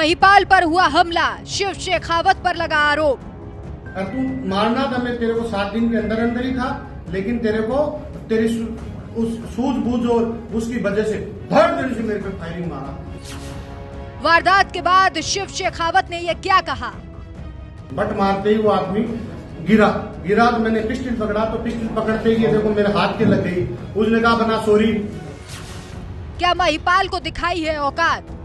महिपाल पर हुआ हमला, शिव शेखावत पर लगा आरोप। और तू मारना था, मैं तेरे को 7 दिन के अंदर अंदर ही था, लेकिन तेरे को तेरी उस सूझबूझ और उसकी वजह से धड़ धड़ से मेरे पे फायरिंग मारा। वारदात के बाद शिव शेखावत ने यह क्या कहा? बट मारते ही वो आदमी गिरा तो मैंने पिस्टल पकड़ा, तो पिस्टल पकड़ते ही देखो मेरे हाथ के लग गई। उसने कहा बना सॉरी। क्या महिपाल को दिखाई है औकात?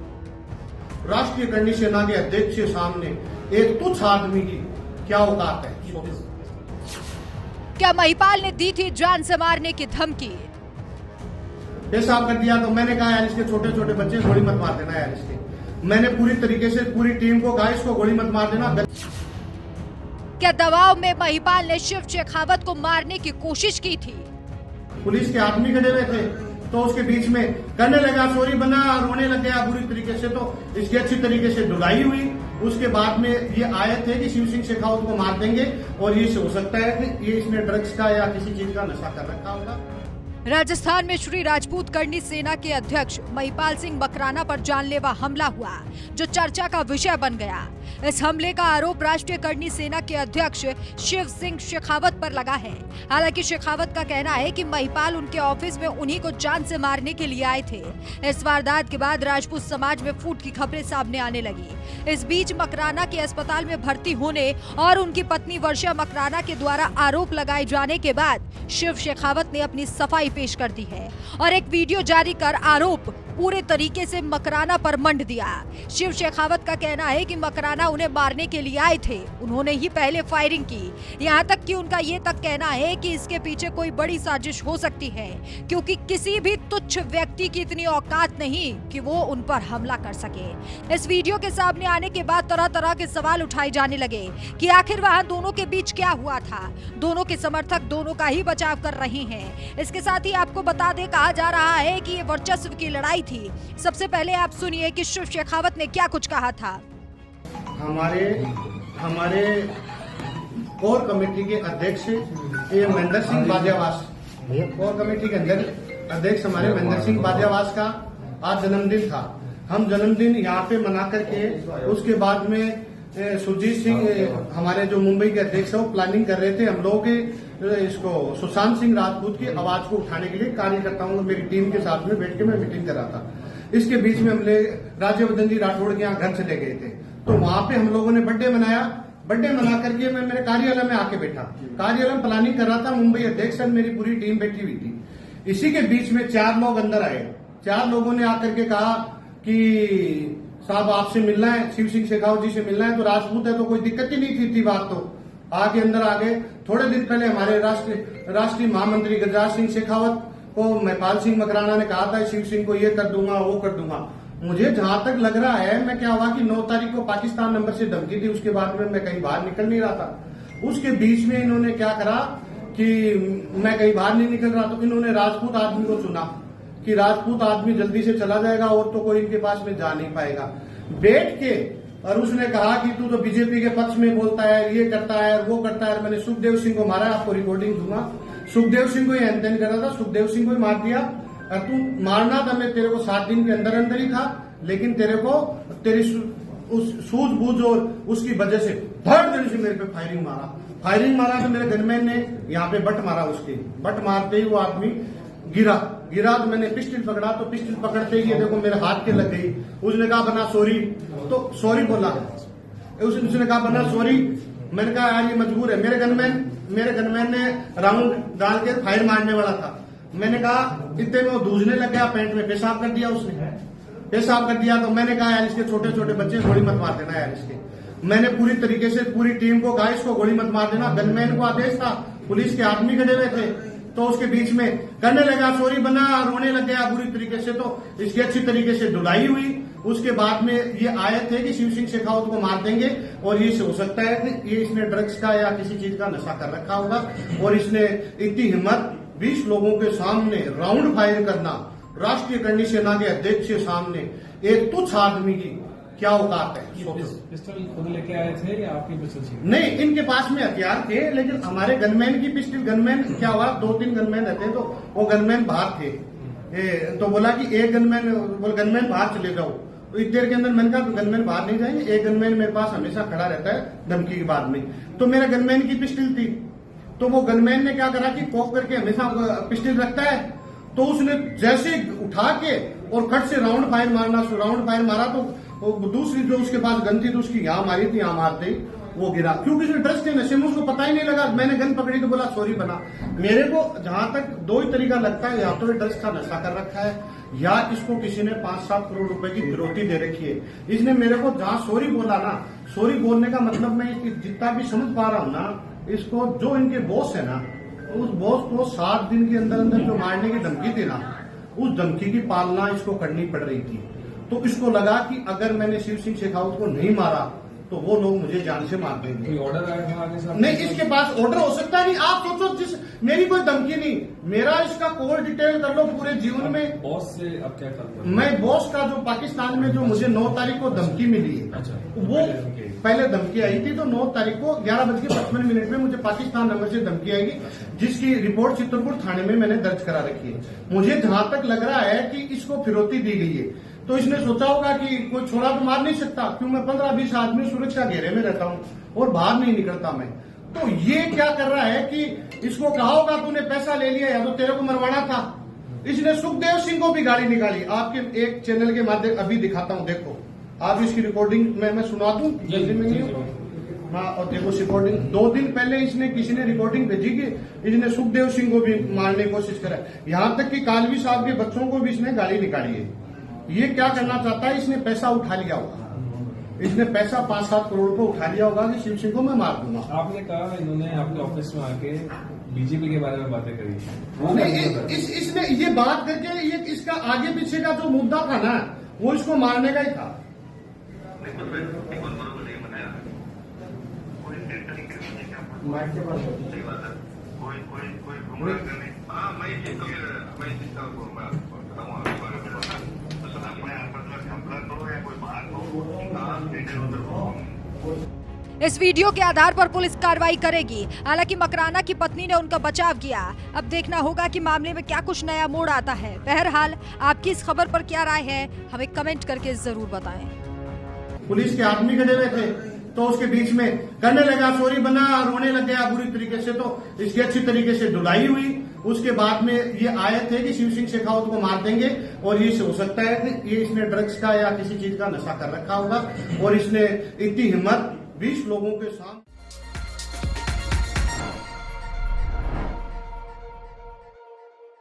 राष्ट्रीय करनी सेना के अध्यक्ष के सामने एक तुच्छ आदमी की क्या औकात है? क्या महिपाल ने दी थी जान से मारने की धमकी? पेशाब कर दिया तो मैंने कहा यार इसके छोटे छोटे बच्चे गोली मत मार देना यार इसके। मैंने पूरी तरीके से पूरी टीम को कहा इसको गोली मत मार देना। क्या दबाव में महिपाल ने शिव शेखावत को मारने की कोशिश की थी? पुलिस के आदमी खड़े हुए थे तो उसके बीच में करने लगा सॉरी बना, रोने लग गया बुरी तरीके से, तो इसकी अच्छी तरीके से धुलाई हुई। उसके बाद में ये आए थे कि शिव सिंह शेखावत को मार देंगे, और ये हो सकता है कि ये इसने ड्रग्स का या किसी चीज का नशा कर रखा होगा। राजस्थान में श्री राजपूत करनी सेना के अध्यक्ष महिपाल सिंह मकराना पर जानलेवा हमला हुआ, जो चर्चा का विषय बन गया। इस हमले का आरोप राष्ट्रीय करनी सेना के अध्यक्ष शिव सिंह शेखावत पर लगा है। हालांकि शेखावत का कहना है कि महिपाल उनके ऑफिस में उन्हीं को जान से मारने के लिए आए थे। इस वारदात के बाद राजपूत समाज में फूट की खबरें सामने आने लगी। इस बीच मकराना के अस्पताल में भर्ती होने और उनकी पत्नी वर्षा मकराना के द्वारा आरोप लगाए जाने के बाद शिव शेखावत ने अपनी सफाई पेश कर दी है और एक वीडियो जारी कर आरोप पूरे तरीके से मकराना पर मंड दिया। शिव शेखावत का कहना है कि मकराना उन्हें मारने के लिए आए थे, उन्होंने ही पहले फायरिंग की। यहाँ तक कि उनका ये तक कहना है कि इसके पीछे कोई बड़ी साजिश हो सकती है, क्योंकि किसी भी तुच्छ व्यक्ति की इतनी औकात नहीं कि वो उन पर हमला कर सके। इस वीडियो के सामने आने के बाद तरह तरह के सवाल उठाए जाने लगे कि आखिर वहाँ दोनों के बीच क्या हुआ था। दोनों के समर्थक दोनों का ही बचाव कर रहे हैं। इसके साथ ही आपको बता दें, कहा जा रहा है कि ये वर्चस्व की लड़ाई थी। सबसे पहले आप सुनिए कि शिव शेखावत ने क्या कुछ कहा था। हमारे कोर कमेटी के अध्यक्ष ये महेंद्र सिंह बाजावास, कोर कमेटी के अंदर अध्यक्ष हमारे महेंद्र सिंह बाजावास का आज जन्मदिन था। हम जन्मदिन यहाँ पे मना करके उसके बाद में सुरजीत सिंह हमारे जो मुंबई के अध्यक्ष है वो प्लानिंग कर रहे थे। हम लोग इसको सुशांत सिंह राजपूत की आवाज को उठाने के लिए कार्यकर्ताओं मेरी टीम के साथ में बैठ के मैं मीटिंग कर रहा था। इसके बीच में हमने राज्यवर्धन जी राठौड़ के यहाँ घर चले गए थे, तो वहां पे हम लोगों ने बर्थडे मनाया। बर्थडे मना करके मैं मेरे कार्यालय में आके बैठा, कार्यालय में प्लानिंग कर रहा था। मुंबई अध्यक्ष मेरी पूरी टीम बैठी हुई थी। इसी के बीच में 4 लोग अंदर आए। 4 लोगों ने आकर के कहा कि साहब आपसे मिलना है, शिव सिंह शेखावत जी से मिलना है। तो राजपूत है तो कोई दिक्कत ही नहीं थी बात, तो आगे अंदर आ गए। थोड़े दिन पहले हमारे राष्ट्रीय महामंत्री गजराज सिंह शेखावत को महिपाल सिंह मकराना ने कहा था शिव सिंह को ये कर दूंगा वो कर दूंगा। मुझे जहां तक लग रहा है, मैं क्या हुआ कि 9 तारीख को पाकिस्तान नंबर से धमकी थी, उसके बाद में मैं कहीं बाहर निकल नहीं रहा था। उसके बीच में इन्होंने क्या करा कि मैं कहीं बाहर नहीं निकल रहा, तो इन्होंने राजपूत आदमी को चुना कि राजपूत आदमी जल्दी से चला जाएगा और तो कोई इनके पास में जा नहीं पाएगा। बैठ के और उसने कहा कि तू तो बीजेपी के पक्ष में बोलता है, ये करता है वो करता है। मैंने सुखदेव सिंह को मारा, आपको रिकॉर्डिंग दूंगा। सुखदेव सिंह को ये एंटन कर रहा था, सुखदेव सिंह को ही मार दिया। और तू मारना था, मैं तेरे को 7 दिन के अंदर अंदर ही था, लेकिन तेरे को तेरी उस सूझबूझ और उसकी वजह से धड़ धड़ से मेरे पे फायरिंग मारा तो मेरे गनमैन ने यहाँ पे बट मारा। उसके बट मारते ही वो आदमी गिरा तो मैंने पिस्टल पकड़ा, तो पिस्टल पकड़ते ही देखो मेरे हाथ के लग गई। उसने कहा बना सॉरी, तो सॉरी बोला। उसने कहा बना सॉरी। मैंने कहा यार ये मजबूर है। मेरे गनमैन ने राउंड डाल के फायर मारने वाला था। मैंने कहा इतने में वो दूझने लग गया, पैंट में पेशाब कर दिया उसने। पेशाब कर दिया तो मैंने कहा यार इसके छोटे छोटे बच्चे गोली मत मार देना यार इसके। मैंने पूरी तरीके से पूरी टीम को कहा इसको गोली मत मार देना। गनमैन को आदेश था, पुलिस के आदमी खड़े हुए थे, तो उसके बीच में करने लगा सॉरी बना, रोने लग गया बुरी तरीके से, तो इसकी अच्छी तरीके से धुलाई हुई। उसके बाद में ये आए थे कि शिव सिंह शेखावत को मार देंगे, और ये हो सकता है कि ये इसने ड्रग्स का या किसी चीज का नशा कर रखा होगा। और इसने इतनी हिम्मत 20 लोगों के सामने राउंड फायर करना, राष्ट्रीय करनी सेना के अध्यक्ष के सामने एक तुच्छ आदमी की क्या औकात है। पिस्टल खुद लेके आए थे या आपकी पिस्टल थी? नहीं, इनके पास में हथियार थे, लेकिन हमारे गनमैन की पिस्टल, गनमैन क्या हुआ 2-3 गनमैन रहते, तो वो गनमैन बाहर थे। तो बोला कि एक गनमैन बाहर चले जाओ। इतनी देर के अंदर मैंने कहा गनमैन बाहर नहीं जाएंगे। एक गनमैन मेरे पास हमेशा खड़ा रहता है धमकी के बाद में, तो मेरा गनमैन की पिस्टल थी, तो वो गनमैन ने क्या करा कि पॉक करके हमेशा पिस्टल रखता है, तो उसने जैसे उठा के और कट से राउंड फायर मारा, तो दूसरी जो उसके पास गन थी तो उसकी यहाँ मारी थी, यहाँ मारते वो गिरा, क्योंकि उसने ड्रग्स के नशे में उसको पता ही नहीं लगा। मैंने गन पकड़ी तो बोला सॉरी बना। मेरे को जहां तक दो ही तरीका लगता है, या तो ये ड्रग्स का नशा कर रखा है या इसको किसी ने 5-7 करोड़ रुपए की फिरौती दे रखी है। इसने मेरे को जहां सॉरी बोला ना, सॉरी बोलने का मतलब मैं जितना भी समझ पा रहा हूं ना, इसको जो इनके बॉस है ना, उस बॉस को 7 दिन के अंदर अंदर जो मारने की धमकी थी ना, उस धमकी की पालना इसको करनी पड़ रही थी। तो इसको लगा कि अगर मैंने शिव सिंह शेखावत को नहीं मारा तो वो लोग मुझे जान से मार देंगे। कोई ऑर्डर आया था आगे से? नहीं, इसके पास ऑर्डर हो सकता नहीं। आप सोचो, मेरी कोई धमकी नहीं, मेरा इसका कॉल डिटेल कर लो पूरे जीवन में। बॉस से अब क्या करते? मैं बॉस का जो पाकिस्तान में जो मुझे 9 तारीख को धमकी मिली है, अच्छा, वो पहले धमकी आई थी, तो 9 तारीख को 11:55 में मुझे पाकिस्तान नंबर से धमकी आएगी, जिसकी रिपोर्ट चित्रकूट थाने में मैंने दर्ज करा रखी है। मुझे जहां तक लग रहा है कि इसको फिरौती दी गई है, तो इसने सोचा होगा कि कोई छोड़ा तो मार नहीं सकता, क्यों मैं 15-20 आदमी सुरक्षा घेरे में रहता हूं और बाहर नहीं निकलता मैं। तो ये क्या कर रहा है कि इसको कहा होगा तूने पैसा ले लिया या तो तेरे को मरवाना था। इसने सुखदेव सिंह को भी गाली निकाली। आपके एक चैनल के माध्यम अभी दिखाता हूं, देखो आप इसकी रिकॉर्डिंग मैं सुना दूं जल्दी में। हाँ, और देखो रिकॉर्डिंग 2 दिन पहले इसने किसी ने रिकॉर्डिंग भेजी कि इसने सुखदेव सिंह को भी मारने की कोशिश करा, यहां तक कि कालवी साहब के बच्चों को भी इसने गाली निकाली है। ये क्या करना चाहता है, इसने पैसा उठा लिया होगा, इसने पैसा 5-7 करोड़ रुपए उठा लिया होगा कि शिव सिंह को मैं मार दूंगा। आपने कहा इन्होंने आपके ऑफिस में आके बीजेपी के बारे में बातें करी, नहीं, इसने ये बात करके ये इसका आगे पीछे का जो मुद्दा था ना, वो इसको मारने का ही था। इस वीडियो के आधार पर पुलिस कार्रवाई करेगी। हालांकि मकराना की पत्नी ने उनका बचाव किया। अब देखना होगा कि मामले में क्या कुछ नया मोड़ आता है। बहरहाल आपकी इस खबर पर क्या राय है, हमें कमेंट करके जरूर बताएं। पुलिस के आदमी खड़े हुए थे, तो उसके बीच में करने लगा, सॉरी बना, रोने लग गया बुरी तरीके से, तो इसकी अच्छी तरीके से धुलाई हुई। उसके बाद में ये आए थे कि शिव सिंह शेखावत को मार देंगे, और ये हो सकता है कि ये इसने ड्रग्स का या किसी चीज का नशा कर रखा होगा, और इसने इतनी हिम्मत 20 लोगों के साथ